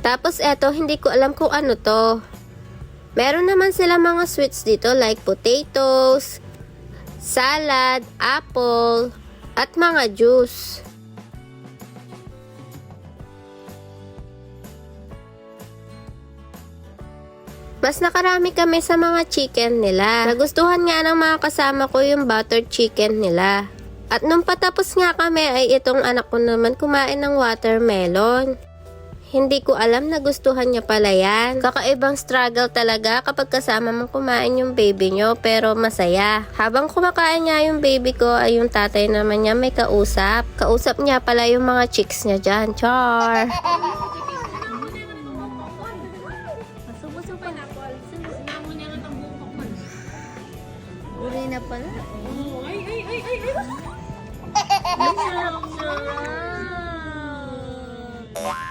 Tapos eto, hindi ko alam kung ano to. Meron naman sila mga sweets dito like potatoes, salad, apple, at mga juice. Mas nakarami kami sa mga chicken nila. Nagustuhan nga ng mga kasama ko yung buttered chicken nila. At nung patapos nga kami ay itong anak ko naman kumain ng watermelon. Hindi ko alam na gustuhan niya pala yan. Kakaibang struggle talaga kapag kasama mong kumain yung baby nyo, pero masaya. Habang kumakain nga yung baby ko ay yung tatay naman niya may kausap. Kausap niya pala yung mga chicks niya dyan. Char! Uri na pala. Ay!